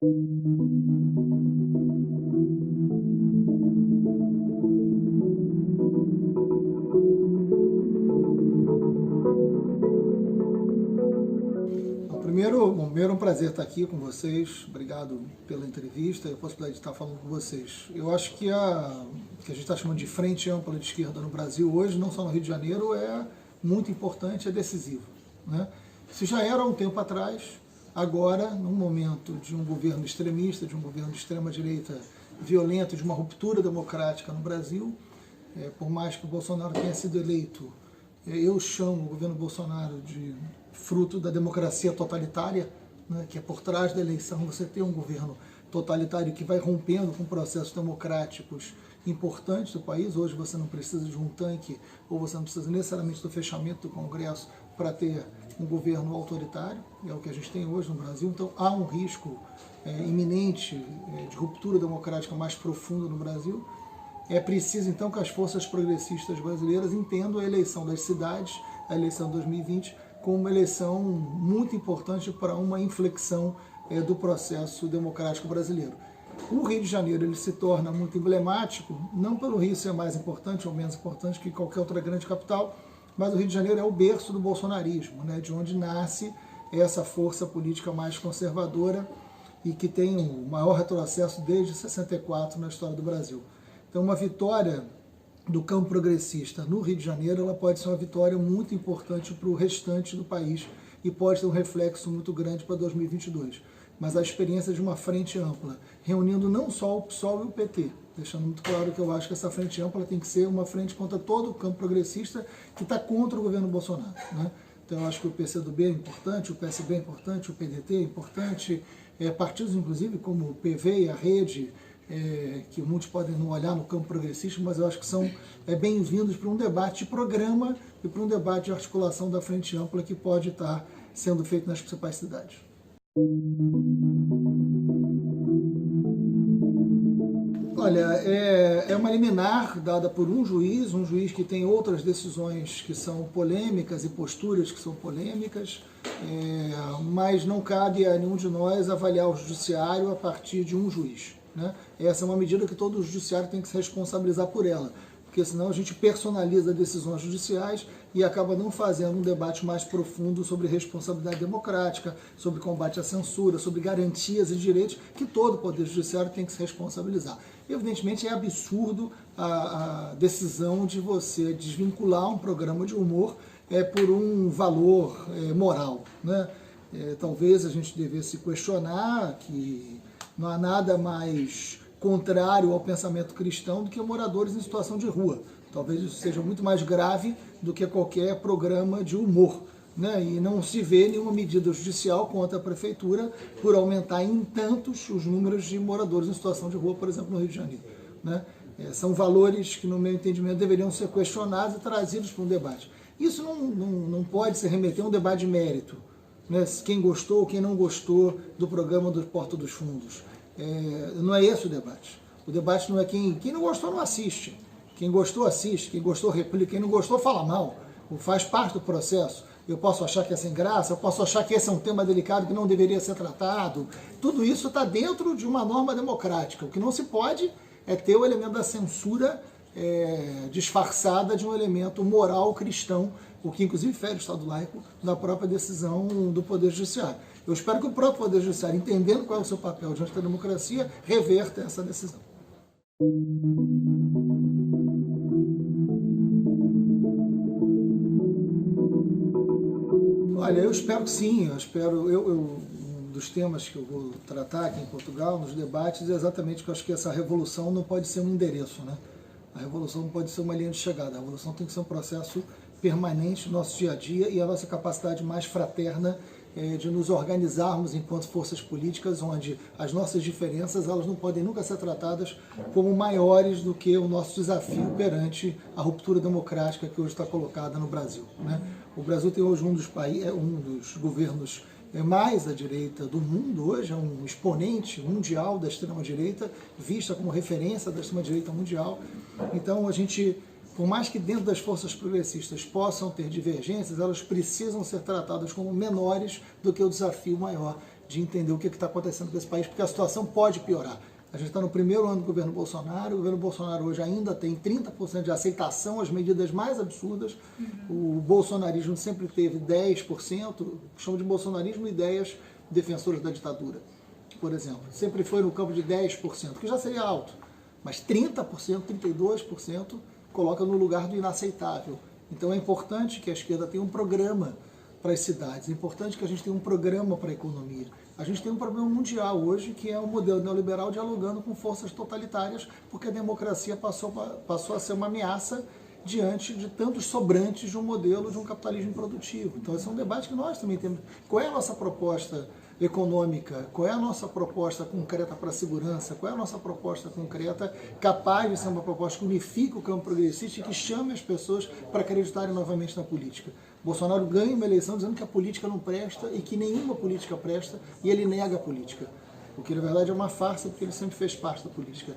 Primeiro é um prazer estar aqui com vocês. Obrigado pela entrevista e a possibilidade de estar falando com vocês. Eu acho que que a gente está chamando de frente ampla de esquerda no Brasil hoje, não só no Rio de Janeiro, é muito importante, é decisivo, né? Isso já era há um tempo atrás. Agora, num momento de um governo extremista, de um governo de extrema-direita violento, de uma ruptura democrática no Brasil, por mais que o Bolsonaro tenha sido eleito, eu chamo o governo Bolsonaro de fruto da democracia totalitária, né, que é por trás da eleição você ter um governo totalitário que vai rompendo com processos democráticos importantes do país. Hoje você não precisa de um tanque, ou você não precisa necessariamente do fechamento do Congresso para ter um governo autoritário, é o que a gente tem hoje no Brasil. Então há um risco iminente de ruptura democrática mais profunda no Brasil. É preciso então que as forças progressistas brasileiras entendam a eleição das cidades, a eleição de 2020, como uma eleição muito importante para uma inflexão do processo democrático brasileiro. O Rio de Janeiro ele se torna muito emblemático, não pelo Rio ser mais importante ou menos importante que qualquer outra grande capital, mas o Rio de Janeiro é o berço do bolsonarismo, né, de onde nasce essa força política mais conservadora e que tem o maior retrocesso desde 64 na história do Brasil. Então, uma vitória do campo progressista no Rio de Janeiro, ela pode ser uma vitória muito importante para o restante do país e pode ter um reflexo muito grande para 2022. Mas a experiência de uma frente ampla, reunindo não só o PSOL e o PT, deixando muito claro que eu acho que essa frente ampla tem que ser uma frente contra todo o campo progressista que está contra o governo Bolsonaro, né? Então eu acho que o PCdoB é importante, o PSB é importante, o PDT é importante, partidos inclusive como o PV e a Rede, que muitos podem não olhar no campo progressista, mas eu acho que são bem-vindos para um debate de programa e para um debate de articulação da frente ampla que pode estar sendo feito nas principais cidades. Olha, é uma liminar dada por um juiz que tem outras decisões que são polêmicas e posturas que são polêmicas, mas não cabe a nenhum de nós avaliar o judiciário a partir de um juiz, né? Essa é uma medida que todo judiciário tem que se responsabilizar por ela, porque senão a gente personaliza decisões judiciais e acaba não fazendo um debate mais profundo sobre responsabilidade democrática, sobre combate à censura, sobre garantias e direitos que todo poder judiciário tem que se responsabilizar. Evidentemente é absurdo a decisão de você desvincular um programa de humor por um valor moral, né? Talvez a gente devesse questionar que não há nada mais contrário ao pensamento cristão do que moradores em situação de rua. Talvez isso seja muito mais grave do que qualquer programa de humor, né? E não se vê nenhuma medida judicial contra a prefeitura por aumentar em tantos os números de moradores em situação de rua, por exemplo, no Rio de Janeiro, né? São valores que, no meu entendimento, deveriam ser questionados e trazidos para um debate. Isso não pode se remeter a um debate de mérito, né? Quem gostou, quem não gostou do programa do Porta dos Fundos. Não é esse o debate. O debate não é quem não gostou não assiste. Quem gostou assiste, quem gostou replica, quem não gostou fala mal. Faz parte do processo. Eu posso achar que é sem graça, eu posso achar que esse é um tema delicado que não deveria ser tratado. Tudo isso está dentro de uma norma democrática. O que não se pode é ter o elemento da censura disfarçada de um elemento moral cristão, o que inclusive fere o Estado laico da própria decisão do Poder Judiciário. Eu espero que o próprio Poder Judiciário, entendendo qual é o seu papel diante da democracia, reverta essa decisão. Olha, eu espero que sim, um dos temas que eu vou tratar aqui em Portugal, nos debates, é exatamente que eu acho que essa revolução não pode ser um endereço, né? A revolução não pode ser uma linha de chegada, a revolução tem que ser um processo permanente no nosso dia a dia e a nossa capacidade mais fraterna de nos organizarmos enquanto forças políticas, onde as nossas diferenças elas não podem nunca ser tratadas como maiores do que o nosso desafio perante a ruptura democrática que hoje está colocada no Brasil, né? O Brasil tem hoje um dos governos mais à direita do mundo, hoje é um exponente mundial da extrema-direita, vista como referência da extrema-direita mundial. Então a gente, por mais que dentro das forças progressistas possam ter divergências, elas precisam ser tratadas como menores do que o desafio maior, de entender o que está acontecendo com esse país, porque a situação pode piorar. A gente está no primeiro ano do governo Bolsonaro, o governo Bolsonaro hoje ainda tem 30% de aceitação às medidas mais absurdas. O bolsonarismo sempre teve 10%, chama de bolsonarismo ideias defensoras da ditadura, por exemplo. Sempre foi no campo de 10%, que já seria alto, mas 30%, 32% coloca no lugar do inaceitável. Então é importante que a esquerda tenha um programa para as cidades, é importante que a gente tenha um programa para a economia. A gente tem um problema mundial hoje, que é o modelo neoliberal dialogando com forças totalitárias, porque a democracia passou a ser uma ameaça diante de tantos sobrantes de um modelo de um capitalismo produtivo. Então esse é um debate que nós também temos. Qual é a nossa proposta econômica? Qual é a nossa proposta concreta para a segurança? Qual é a nossa proposta concreta capaz de ser uma proposta que unifique o campo progressista e que chame as pessoas para acreditarem novamente na política? Bolsonaro ganha uma eleição dizendo que a política não presta e que nenhuma política presta, e ele nega a política. O que na verdade é uma farsa, porque ele sempre fez parte da política.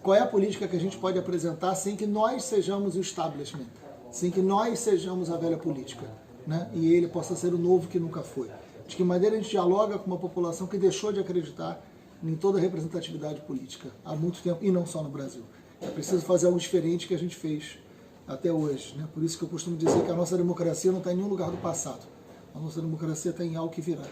Qual é a política que a gente pode apresentar sem que nós sejamos o establishment, sem que nós sejamos a velha política, né? E ele possa ser o novo que nunca foi? De que maneira a gente dialoga com uma população que deixou de acreditar em toda a representatividade política há muito tempo, e não só no Brasil. É preciso fazer algo diferente que a gente fez até hoje, né? Por isso que eu costumo dizer que a nossa democracia não está em nenhum lugar do passado. A nossa democracia está em algo que virá.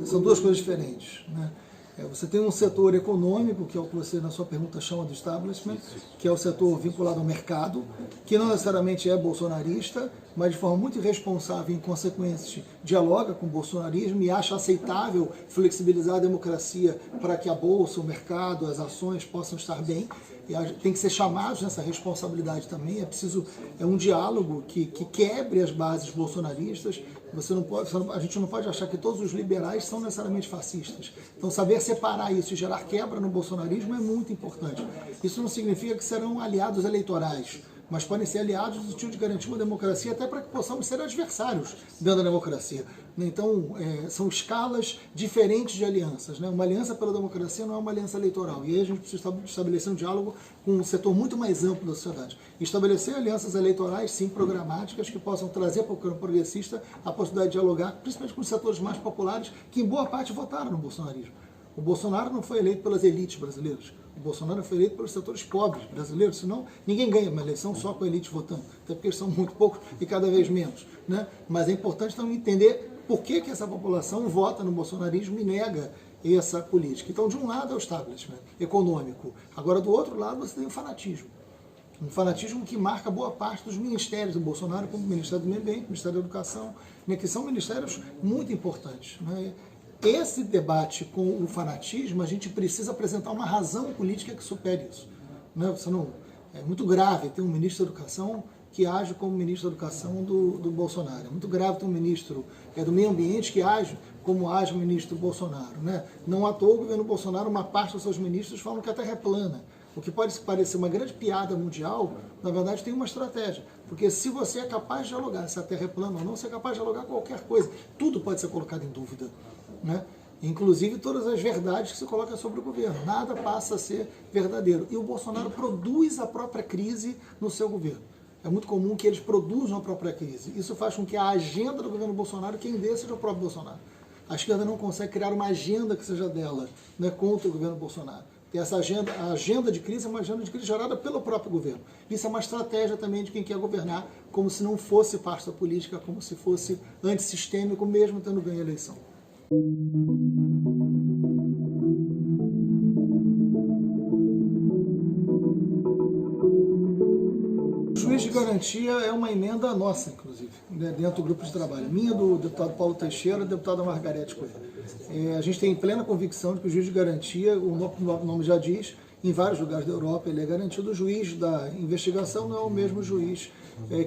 São duas coisas diferentes, né? Você tem um setor econômico, que é o que você na sua pergunta chama de establishment, que é o setor vinculado ao mercado, que não necessariamente é bolsonarista, mas de forma muito irresponsável e inconsequente dialoga com o bolsonarismo e acha aceitável flexibilizar a democracia para que a bolsa, o mercado, as ações possam estar bem. E tem que ser chamados nessa responsabilidade também. É um diálogo que quebre as bases bolsonaristas. A gente não pode achar que todos os liberais são necessariamente fascistas. Então saber separar isso e gerar quebra no bolsonarismo é muito importante. Isso não significa que serão aliados eleitorais, mas podem ser aliados no sentido de garantir uma democracia, até para que possamos ser adversários dentro da democracia. Então, são escalas diferentes de alianças, né? Uma aliança pela democracia não é uma aliança eleitoral. E aí a gente precisa estabelecer um diálogo com um setor muito mais amplo da sociedade. Estabelecer alianças eleitorais, sim, programáticas, que possam trazer para o campo progressista a possibilidade de dialogar, principalmente com os setores mais populares, que em boa parte votaram no bolsonarismo. O Bolsonaro não foi eleito pelas elites brasileiras. O Bolsonaro foi eleito pelos setores pobres brasileiros, senão ninguém ganha uma eleição só com a elite votando, até porque eles são muito poucos e cada vez menos, né? Mas é importante também entender por que essa população vota no bolsonarismo e nega essa política. Então, de um lado é o establishment econômico, agora do outro lado você tem o fanatismo. Um fanatismo que marca boa parte dos ministérios do Bolsonaro, como o Ministério do Meio Ambiente, o Ministério da Educação, né, que são ministérios muito importantes, né? Esse debate com o fanatismo, a gente precisa apresentar uma razão política que supere isso, né? É muito grave ter um ministro da Educação que age como ministro da Educação do Bolsonaro. É muito grave ter um ministro do Meio Ambiente que age como age o ministro Bolsonaro, né? Não à toa o governo Bolsonaro, uma parte dos seus ministros falam que a Terra é plana. O que pode parecer uma grande piada mundial, na verdade tem uma estratégia. Porque se você é capaz de dialogar se a Terra é plana ou não, você é capaz de dialogar qualquer coisa. Tudo pode ser colocado em dúvida, né? Inclusive todas as verdades que se coloca sobre o governo. Nada passa a ser verdadeiro. E o Bolsonaro produz a própria crise no seu governo. É muito comum que eles produzam a própria crise. Isso faz com que a agenda do governo Bolsonaro, quem dê, seja o próprio Bolsonaro. A esquerda não consegue criar uma agenda que seja dela, né, contra o governo Bolsonaro. E essa agenda, a agenda de crise é uma agenda de crise gerada pelo próprio governo. Isso é uma estratégia também de quem quer governar, como se não fosse parte da política, como se fosse antissistêmico, mesmo tendo ganho a eleição. Juiz de garantia é uma emenda nossa, inclusive, né, dentro do grupo de trabalho. Minha, do deputado Paulo Teixeira e da deputada Margarete Coelho. A gente tem plena convicção de que o juiz de garantia, o nome já diz, em vários lugares da Europa ele é garantido. O juiz da investigação não é o mesmo juiz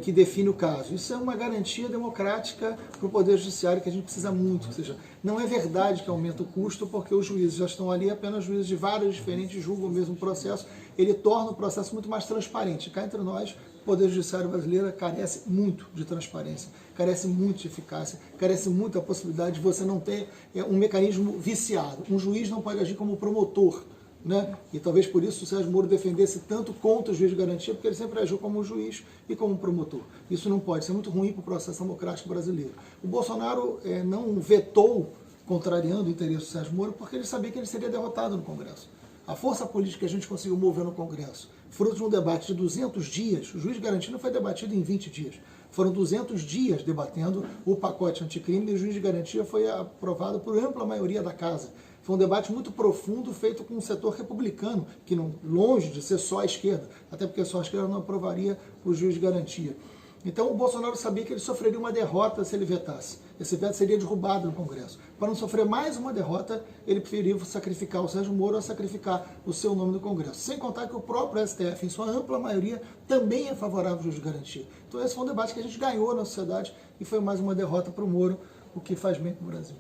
que define o caso. Isso é uma garantia democrática para o Poder Judiciário que a gente precisa muito. Ou seja, não é verdade que aumenta o custo porque os juízes já estão ali, apenas juízes de várias diferentes julgam o mesmo processo. Ele torna o processo muito mais transparente. Cá entre nós, o Poder Judiciário brasileiro carece muito de transparência, carece muito de eficácia, carece muito da possibilidade de você não ter um mecanismo viciado. Um juiz não pode agir como promotor né? E talvez por isso o Sérgio Moro defendesse tanto contra o juiz de garantia, porque ele sempre agiu como um juiz e como um promotor. Isso não pode, isso é muito ruim para o processo democrático brasileiro. O Bolsonaro não vetou, contrariando o interesse do Sérgio Moro, porque ele sabia que ele seria derrotado no Congresso. A força política que a gente conseguiu mover no Congresso, fruto de um debate de 200 dias, o juiz de garantia não foi debatido em 20 dias, foram 200 dias debatendo o pacote anticrime e o juiz de garantia foi aprovado por ampla maioria da Casa. Foi um debate muito profundo, feito com um setor republicano, que não, longe de ser só a esquerda, até porque só a esquerda não aprovaria o juiz de garantia. Então o Bolsonaro sabia que ele sofreria uma derrota se ele vetasse. Esse veto seria derrubado no Congresso. Para não sofrer mais uma derrota, ele preferiu sacrificar o Sérgio Moro a sacrificar o seu nome no Congresso. Sem contar que o próprio STF, em sua ampla maioria, também é favorável ao juiz de garantia. Então esse foi um debate que a gente ganhou na sociedade e foi mais uma derrota para o Moro, o que faz bem para o Brasil.